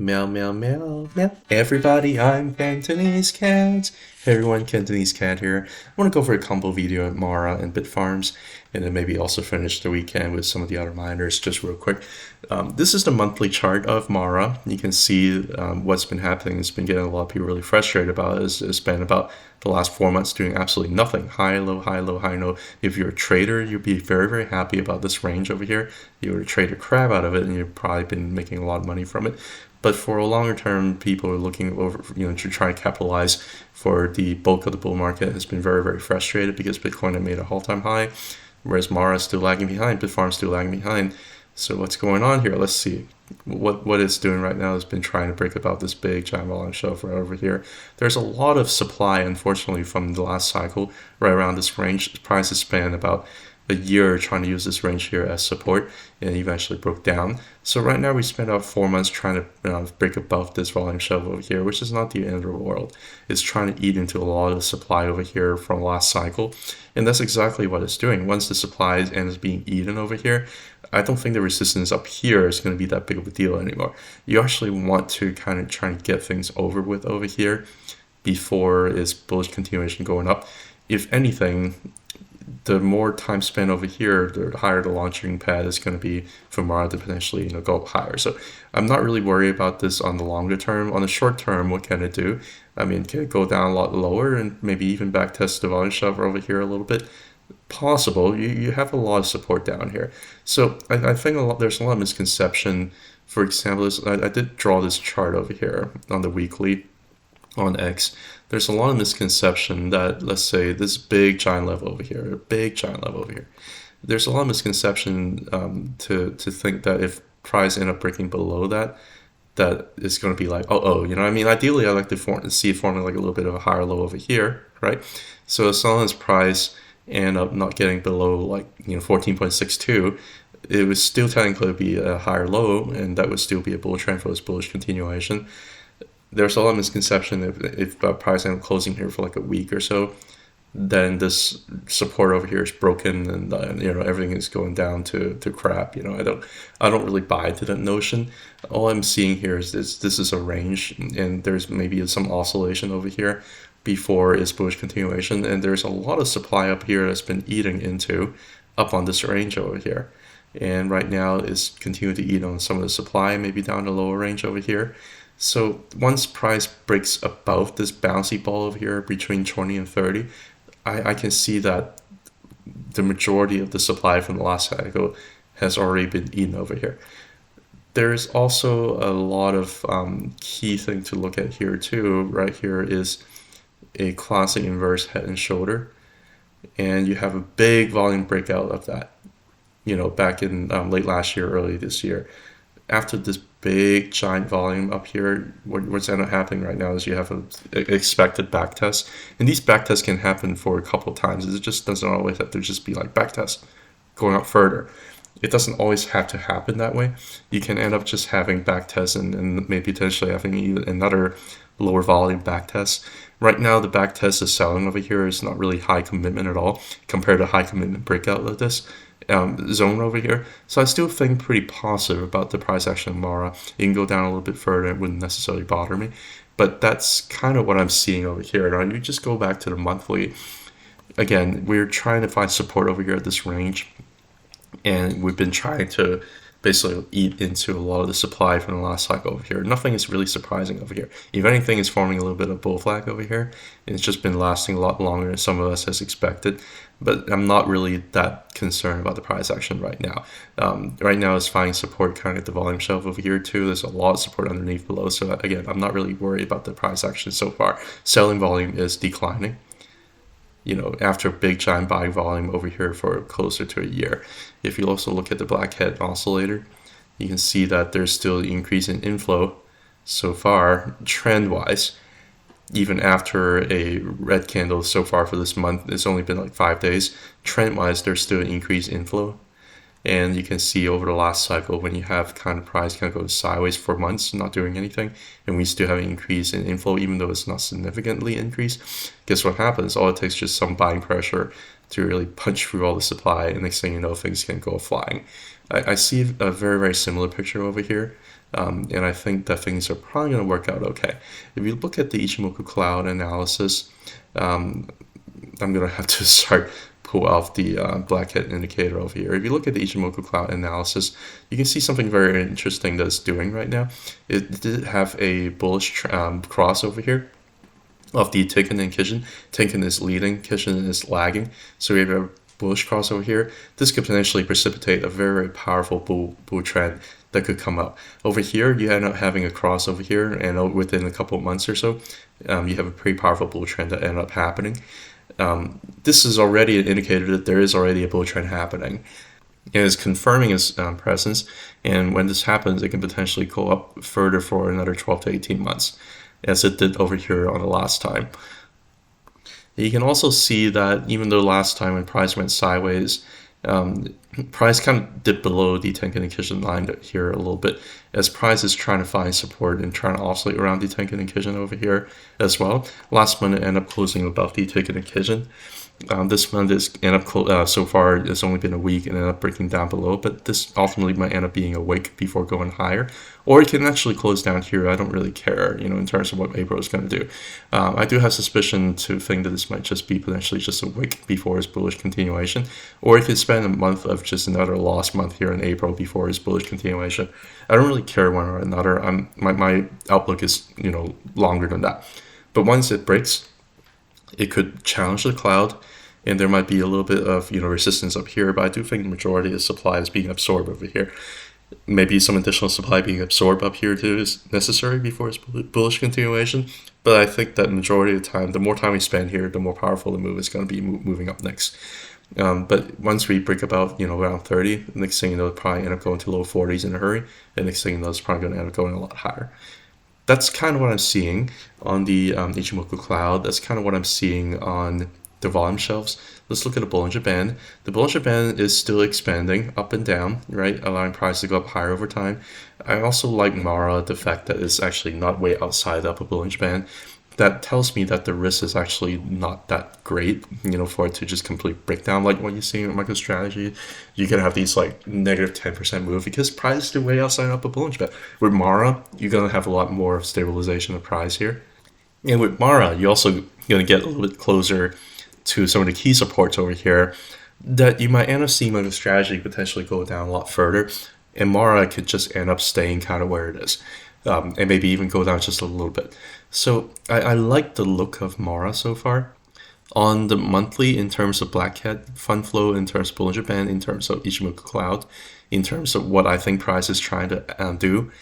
Meow, meow, meow, meow. Everybody, I'm Cantonese Cat. Hey everyone, Cantonese Cat here. I want to go for a combo video at Mara and Bitfarms, and then maybe also finish the weekend with some of the other miners just real quick. This is the monthly chart of Mara. You can see what's been happening. It's been getting a lot of people really frustrated about it. It's been about the last 4 months doing absolutely nothing. High, low, high, low, high, low. If you're a trader, you'd be very, very happy about this range over here. You would trade a crap out of it, and you've probably been making a lot of money from it. But for a longer term, people are looking over, to try and capitalize for the bulk of the bull market has been very, very frustrated because Bitcoin had made a all-time high, whereas Mara is still lagging behind, Bitfarm is still lagging behind. So what's going on here? Let's see. What it's doing right now has been trying to break about this big giant volume shelf right over here. There's a lot of supply, unfortunately, from the last cycle right around this range. The price has spent about a year trying to use this range here as support, and eventually broke down. So right now we spent about 4 months trying to break above this volume shelf over here, which is not the end of the world. It's trying to eat into a lot of the supply over here from last cycle, and that's exactly what it's doing. Once the supply ends being eaten over here, I don't think the resistance up here is going to be that big of a deal anymore. You actually want to kind of try and get things over with over here before its bullish continuation going up. If anything, the more time spent over here, the higher the launching pad is going to be for Mara to potentially go up higher. So I'm not really worried about this on the longer term. On the short term, what can it do? I mean, can it go down a lot lower and maybe even back test the volume shelf over here a little bit? Possible. You have a lot of support down here. So I think there's a lot of misconception. For example, I did draw this chart over here on the weekly on X. There's a lot of misconception that, let's say, this big giant level over here, a big giant level over here. There's a lot of misconception to think that if price end up breaking below that, that it's going to be like, I mean, ideally, I like to see it forming like a little bit of a higher low over here, right? So as long as price end up not getting below like 14.62, it would still technically be a higher low, and that would still be a bull trend for this bullish continuation. There's a lot of misconception if price ends up closing here for like a week or so, then this support over here is broken and everything is going down to crap. I don't really buy into that notion. All I'm seeing here is this is a range, and there's maybe some oscillation over here before its bullish continuation, and there's a lot of supply up here that's been eating into up on this range over here. And right now it's continuing to eat on some of the supply, maybe down the lower range over here. So once price breaks above this bouncy ball over here between 20 and 30, I can see that the majority of the supply from the last cycle has already been eaten over here. There's also a lot of key thing to look at here too. Right here is a classic inverse head and shoulder, and you have a big volume breakout of that, back in late last year, early this year. After this big giant volume up here, what's ended up happening right now is you have an expected backtest, and these backtests can happen for a couple of times. It just doesn't always have to just be like backtests going up further. It doesn't always have to happen that way. You can end up just having backtests and maybe potentially having even another lower volume backtest. Right now, the backtest is selling over here is not really high commitment at all compared to high commitment breakout like this zone over here. So I still think pretty positive about the price action of Mara. It can go down a little bit further, it wouldn't necessarily bother me. But that's kind of what I'm seeing over here. Now, you just go back to the monthly. Again, we're trying to find support over here at this range, and we've been trying to basically eat into a lot of the supply from the last cycle over here. Nothing is really surprising over here. If anything, it's forming a little bit of bull flag over here, and it's just been lasting a lot longer than some of us has expected. But I'm not really that concerned about the price action right now. Right now, it's finding support kind of at the volume shelf over here too. There's a lot of support underneath below. So again, I'm not really worried about the price action so far. Selling volume is declining, after a big giant buying volume over here for closer to a year. If you also look at the blackhead oscillator, you can see that there's still an increase in inflow so far, trend-wise. Even after a red candle so far for this month, it's only been like 5 days. Trend-wise, there's still an increased inflow. And you can see over the last cycle, when you have kind of price kind of go sideways for months, not doing anything, and we still have an increase in inflow, even though it's not significantly increased, guess what happens? All it takes is just some buying pressure to really punch through all the supply, and next thing you know, things can go flying. I see a very, very similar picture over here. And I think that things are probably going to work out okay. If you look at the Ichimoku cloud analysis, I'm going to have to start pull off the blackhead indicator over here. If you look at the Ichimoku cloud analysis, you can see something very interesting that it's doing right now. It did have a bullish cross over here of the Tenkan and Kijun. Tenkan is leading, Kijun is lagging. So we have a bullish cross over here. This could potentially precipitate a very, very powerful bull trend that could come up. Over here, you end up having a cross over here, and within a couple of months or so, you have a pretty powerful bull trend that ended up happening. This is already an indicator that there is already a bull trend happening. It is confirming its presence, and when this happens, it can potentially go up further for another 12 to 18 months, as it did over here on the last time. You can also see that even though last time when price went sideways, price kind of dipped below the Tenkan and Kijun line here a little bit, as price is trying to find support and trying to oscillate around the Tenkan and Kijun over here as well. Last month it ended up closing above the Tenkan and Kijun. This month is so far it's only been a week and ended up breaking down below, but this ultimately might end up being a wick before going higher, or it can actually close down here. I don't really care, in terms of what April is going to do. I do have suspicion to think that this might just be potentially just a wick before its bullish continuation, or it could spend a month of just another lost month here in April before its bullish continuation. I don't really care one or another. My outlook is longer than that, but once it breaks, it could challenge the cloud, and there might be a little bit of resistance up here, but I do think the majority of the supply is being absorbed over here. Maybe some additional supply being absorbed up here too is necessary before its bullish continuation, but I think that majority of the time, the more time we spend here, the more powerful the move is going to be moving up next. But once we break about around 30, the next thing it'll probably end up going to low 40s in a hurry, and next thing it's probably going to end up going a lot higher. That's kind of what I'm seeing on the Ichimoku cloud. That's kind of what I'm seeing on the volume shelves. Let's look at the Bollinger Band. The Bollinger Band is still expanding up and down, right, allowing price to go up higher over time. I also like Mara, the fact that it's actually not way outside the upper Bollinger Band. That tells me that the risk is actually not that great, for it to just completely break down like what you see in MicroStrategy. You can have these like negative 10% move because price is still way outside the upper Bollinger Band. With Mara, you're going to have a lot more stabilization of price here. And with Mara, you're also going to get a little bit closer to some of the key supports over here that you might end up seeing MicroStrategy potentially go down a lot further, and Mara could just end up staying kind of where it is, and maybe even go down just a little bit. So I like the look of Mara so far. On the monthly, in terms of Blackhead, fund flow, in terms of Bollinger Band, in terms of Ichimoku Cloud, in terms of what I think price is trying to do,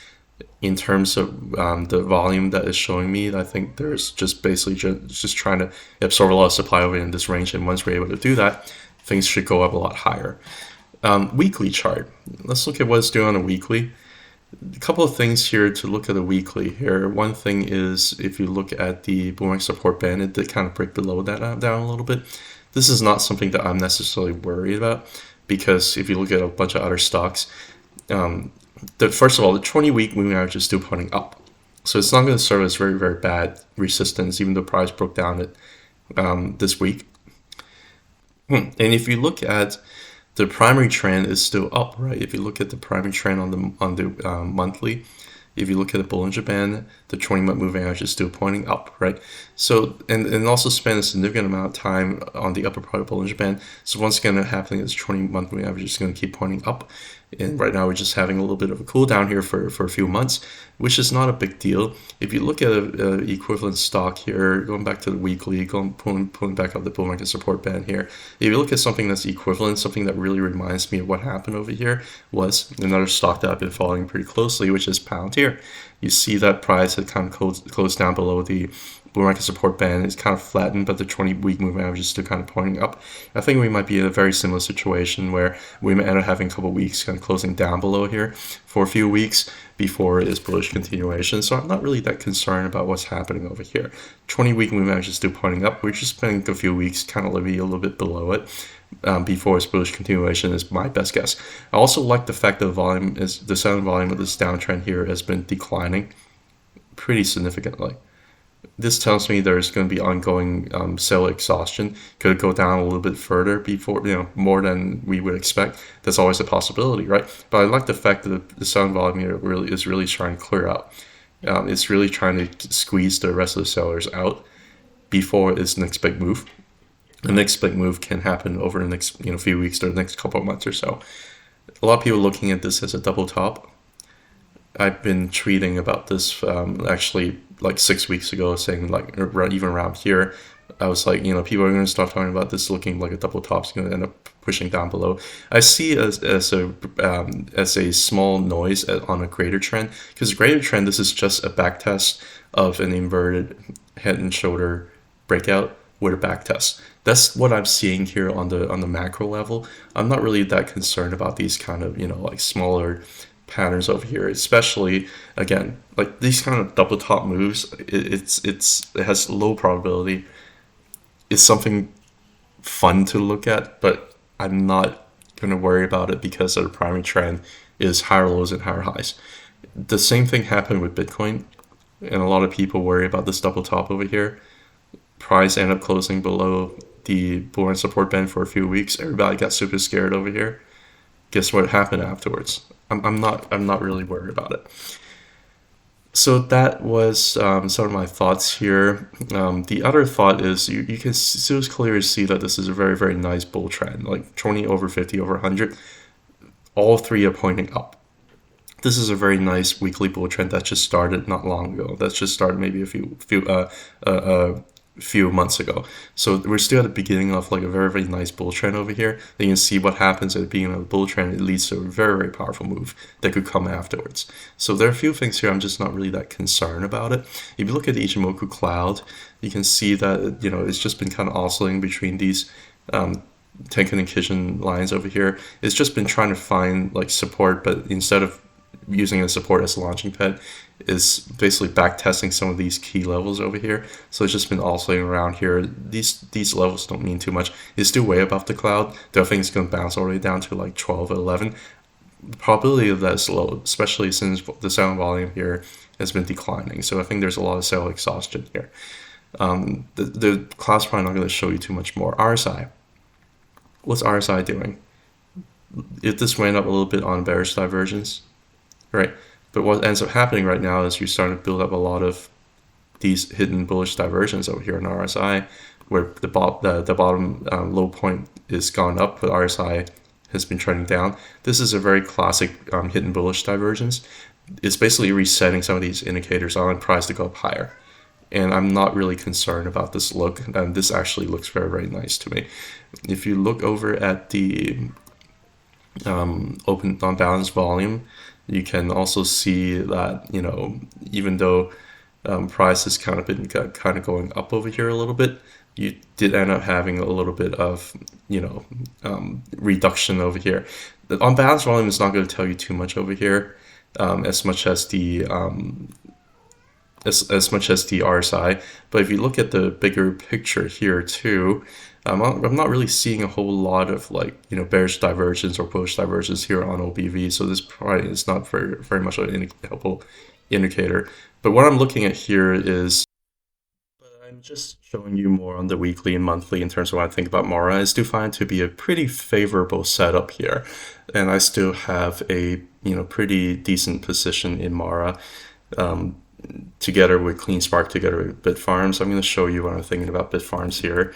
in terms of the volume that is showing me, I think there's just basically just trying to absorb a lot of supply over in this range, and once we're able to do that, things should go up a lot higher. Weekly chart. Let's look at what it's doing on a weekly. A couple of things here to look at the weekly here. One thing is, if you look at the bull market support band, it did kind of break below that down a little bit. This is not something that I'm necessarily worried about, because if you look at a bunch of other stocks, first of all, the 20-week moving average is still pointing up. So it's not going to serve as very, very bad resistance, even though price broke down it this week. And if you look at the primary trend is still up, right? If you look at the primary trend on the monthly, if you look at the Bollinger Band, the 20-month moving average is still pointing up, right? So, and also spend a significant amount of time on the upper part of the Bollinger Band. So what's going to happen is 20-month moving average is going to keep pointing up. And right now we're just having a little bit of a cool down here for a few months, which is not a big deal. If you look at an equivalent stock here, going back to the weekly, pulling back up the bull market support band here, if you look at something that's equivalent, something that really reminds me of what happened over here was another stock that I've been following pretty closely, which is Palantir. You see that price had kind of closed down below the bull market support band. It's kind of flattened, but the 20-week moving average is still kind of pointing up. I think we might be in a very similar situation where we might end up having a couple of weeks kind of closing down below here for a few weeks before its bullish continuation. So I'm not really that concerned about what's happening over here. 20-week moving average is still pointing up. We're just spending a few weeks kind of living a little bit below it. Before its bullish continuation is my best guess. I also like the fact that the selling volume of this downtrend here has been declining pretty significantly. This tells me there's going to be ongoing sell exhaustion. Could it go down a little bit further before, more than we would expect? That's always a possibility, right? But I like the fact that the selling volume here really trying to clear out. It's really trying to squeeze the rest of the sellers out before its next big move. The next big move can happen over the next few weeks or the next couple of months or so. A lot of people looking at this as a double top. I've been tweeting about this actually like 6 weeks ago, saying like even around here, I was like, people are going to start talking about this looking like a double top. It's going to end up pushing down below. I see it as a small noise on a greater trend, because greater trend, this is just a back test of an inverted head and shoulder breakout with a back test. That's what I'm seeing here on the macro level. I'm not really that concerned about these kind of like smaller patterns over here, especially again like these kind of double top moves. It has low probability. It's something fun to look at, but I'm not going to worry about it because of the primary trend is higher lows and higher highs. The same thing happened with Bitcoin, and a lot of people worry about this double top over here. Price ended up closing below the bull run support band for a few weeks. Everybody got super scared over here. Guess what happened afterwards? I'm not really worried about it. So that was some of my thoughts here. The other thought is you can still clearly see that this is a very, very nice bull trend, like 20 over 50 over 100. All three are pointing up. This is a very nice weekly bull trend that just started not long ago. That's just started maybe a few months ago. So we're still at the beginning of like a very, very nice bull trend over here. Then you can see what happens at the beginning of the bull trend. It leads to a very, very powerful move that could come afterwards. So there are a few things here I'm just not really that concerned about it. If you look at the Ichimoku cloud, you can see that it's just been kind of oscillating between these Tenkan and Kijun lines over here. It's just been trying to find like support, but instead of using a support as a launching pad, is basically back testing some of these key levels over here. So it's just been oscillating around here. These levels don't mean too much. It's still way above the cloud. Though I think it's going to bounce all the way down to like 12 or 11. The probability of that is low, especially since the selling volume here has been declining. So I think there's a lot of sell exhaustion here. The cloud's probably not going to show you too much more. RSI. What's RSI doing? If this went up a little bit on bearish divergence, right? But what ends up happening right now is you're starting to build up a lot of these hidden bullish diversions over here in RSI, where the bottom low point is gone up, but RSI has been trending down. This is a very classic hidden bullish divergence. It's basically resetting some of these indicators on price to go up higher. And I'm not really concerned about this look. And this actually looks very, very nice to me. If you look over at the open on balance volume, you can also see that even though price has kind of going up over here a little bit, you did end up having a little bit of reduction over here. The on balance volume is not going to tell you too much over here, as much as the RSI. But if you look at the bigger picture here too, I'm not really seeing a whole lot of bearish divergence or bullish divergence here on OBV. So this probably is not very, very much a helpful indicator. But what I'm looking at here is, I'm just showing you more on the weekly and monthly in terms of what I think about Mara. I still find it to be a pretty favorable setup here. And I still have a pretty decent position in Mara. Together with CleanSpark, together with Bitfarms. I'm going to show you what I'm thinking about Bitfarms here.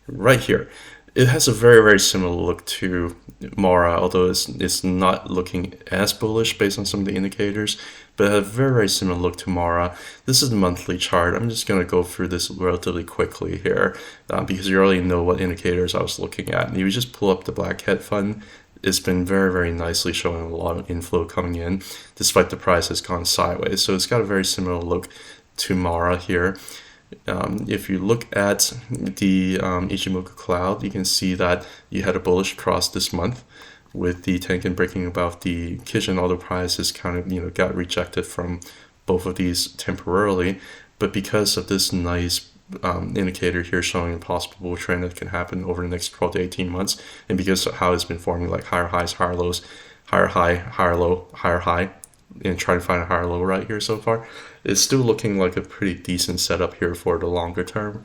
Right here. It has a very, very similar look to Mara, although it's not looking as bullish based on some of the indicators, but it has a very, very similar look to Mara. This is the monthly chart. I'm just going to go through this relatively quickly here because you already know what indicators I was looking at. And if you just pull up the Black Hat Fund, it's been very, very nicely showing a lot of inflow coming in, despite the price has gone sideways. So it's got a very similar look to Mara here. If you look at the Ichimoku cloud, you can see that you had a bullish cross this month with the Tenkan breaking above the Kijun, although price has kind of got rejected from both of these temporarily. But because of this nice indicator here showing a possible bull trend that can happen over the next 12 to 18 months, and because of how it's been forming like higher highs, higher lows, higher high, higher low, higher high, and try to find a higher low right here so far. It's still looking like a pretty decent setup here for the longer term.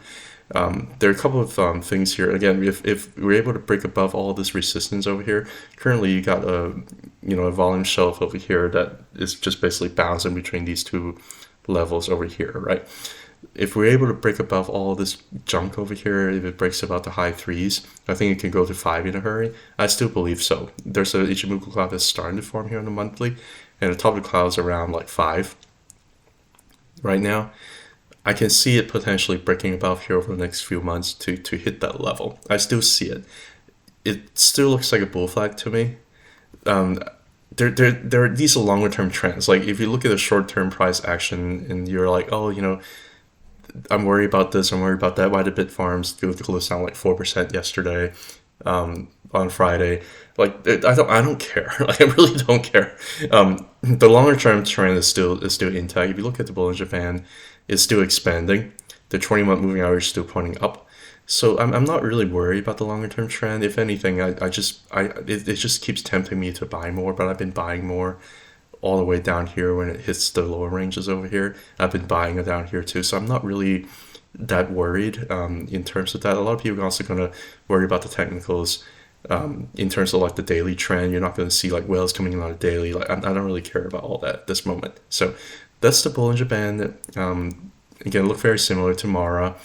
There are a couple of things here. Again, if we're able to break above all this resistance over here, currently you got a volume shelf over here that is just basically bouncing between these two levels over here, right? If we're able to break above all this junk over here, if it breaks about the high threes, I think it can go to 5 in a hurry. I still believe so. There's a Ichimoku cloud that's starting to form here on the monthly, and the top of the cloud's around like 5 right now. I can see it potentially breaking above here over the next few months to hit that level. I still see it. It still looks like a bull flag to me. These are longer term trends. Like if you look at the short term price action and you're like, oh, I'm worried about this, I'm worried about that. Why did Bitfarms go to close down like 4% yesterday, on Friday? Like I don't care. Like I really don't care. The longer term trend is still intact. If you look at the Bollinger Band, it's still expanding. The 20-month moving average is still pointing up. So I'm not really worried about the longer term trend. If anything, it just keeps tempting me to buy more. But I've been buying more all the way down here when it hits the lower ranges over here. I've been buying it down here too, so I'm not really that worried in terms of that. A lot of people are also going to worry about the technicals in terms of like the daily trend. You're not going to see like whales coming in on a daily. Like I don't really care about all that at this moment. So that's the Bollinger Band. Again, look very similar to Mara.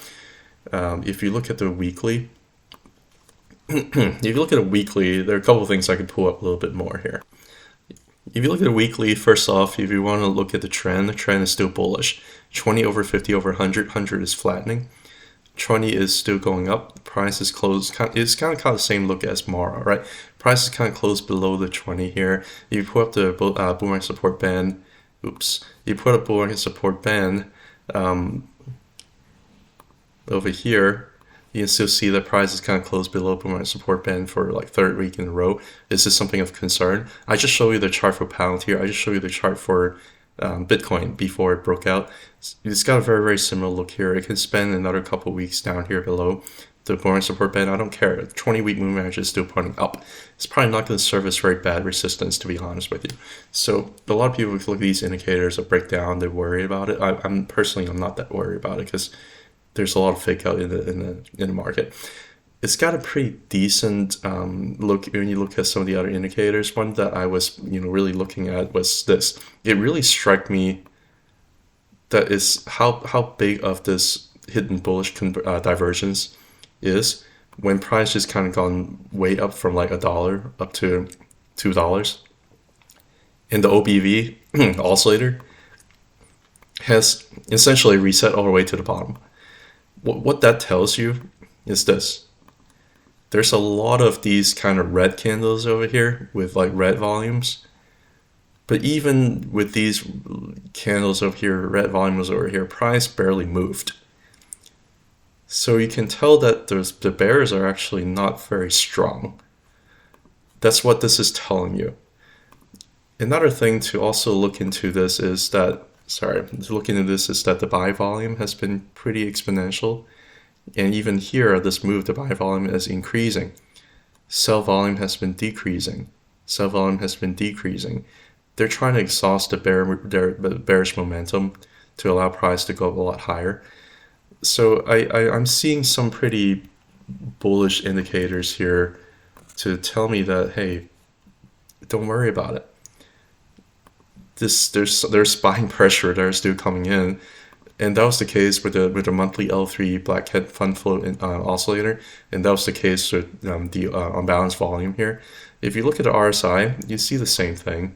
If you look at the weekly, there are a couple of things I could pull up a little bit more here. If you look at a weekly, first off, if you want to look at the trend is still bullish. 20 over 50 over 100, 100 is flattening. 20 is still going up. The price is closed. It's kind of the same look as Mara, right? Price is kind of closed below the 20 here. If you put up the bull market support band, you put up bull market support band over here, you can still see that price is kind of close below my support band for like third week in a row. Is this something of concern? I just show you the chart for pound here. I just show you the chart for Bitcoin before it broke out. It's got a very, very similar look here. It can spend another couple weeks down here below the boring support band. I don't care. The 20-week moving average is still pointing up. It's probably not going to serve as very bad resistance, to be honest with you. So a lot of people look at these indicators that break down, they're worried about it. I'm not that worried about it because there's a lot of fake out in the market. It's got a pretty decent look when you look at some of the other indicators. One that I was really looking at was this. It really struck me that is how big of this hidden bullish divergence is when price just kind of gone way up from like $1 up to $2, and the OBV oscillator has essentially reset all the way to the bottom. What that tells you is this. There's a lot of these kind of red candles over here with like red volumes. But even with these candles over here, red volumes over here, price barely moved. So you can tell that the bears are actually not very strong. That's what this is telling you. Another thing to also look into this is that the buy volume has been pretty exponential. And even here, this move, the buy volume is increasing. Sell volume has been decreasing. Sell volume has been decreasing. They're trying to exhaust the bearish momentum to allow price to go up a lot higher. So I'm seeing some pretty bullish indicators here to tell me that, hey, don't worry about it. There's buying pressure that are still coming in, and that was the case with the monthly L3 Black Cat Fund Float oscillator, and that was the case with the unbalanced volume here. If you look at the RSI, you see the same thing.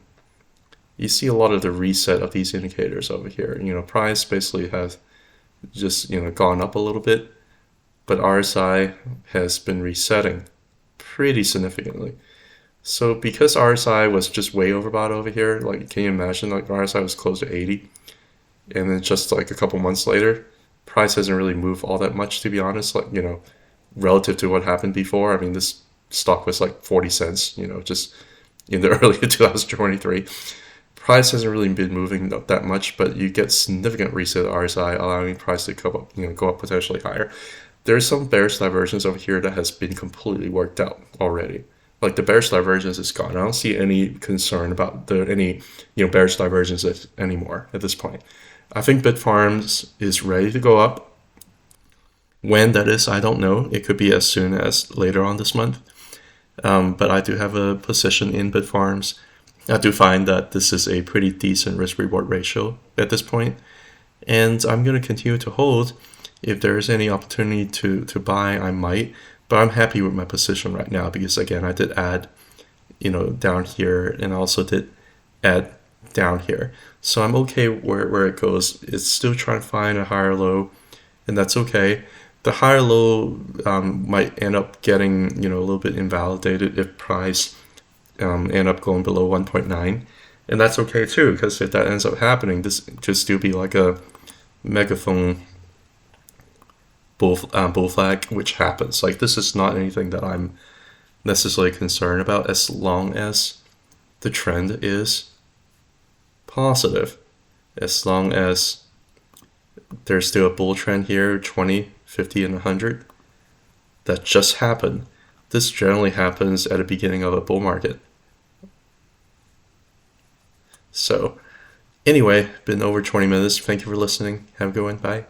You see a lot of the reset of these indicators over here. Price basically has just gone up a little bit, but RSI has been resetting pretty significantly. So because RSI was just way overbought over here, like can you imagine like RSI was close to 80, and then just like a couple months later, price hasn't really moved all that much, to be honest, like relative to what happened before. I mean, this stock was like 40 cents, just in the early 2023. Price hasn't really been moving that much, but you get significant reset RSI, allowing price to go up potentially higher. There's some bearish divergence over here that has been completely worked out already. Like the bearish divergence is gone. I don't see any concern about any bearish divergence anymore at this point. I think Bitfarms is ready to go up. When that is, I don't know. It could be as soon as later on this month. But I do have a position in Bitfarms. I do find that this is a pretty decent risk-reward ratio at this point. And I'm going to continue to hold. If there is any opportunity to buy, I might. But I'm happy with my position right now because, again, I did add, down here, and I also did add down here. So I'm okay where it goes. It's still trying to find a higher low, and that's okay. The higher low might end up getting, a little bit invalidated if price end up going below 1.9. And that's okay too, because if that ends up happening, this could still be like a megaphone bull flag, which happens. Like, this is not anything that I'm necessarily concerned about as long as the trend is positive. As long as there's still a bull trend here, 20, 50, and 100. That just happened. This generally happens at the beginning of a bull market. So, anyway, been over 20 minutes. Thank you for listening. Have a good one. Bye.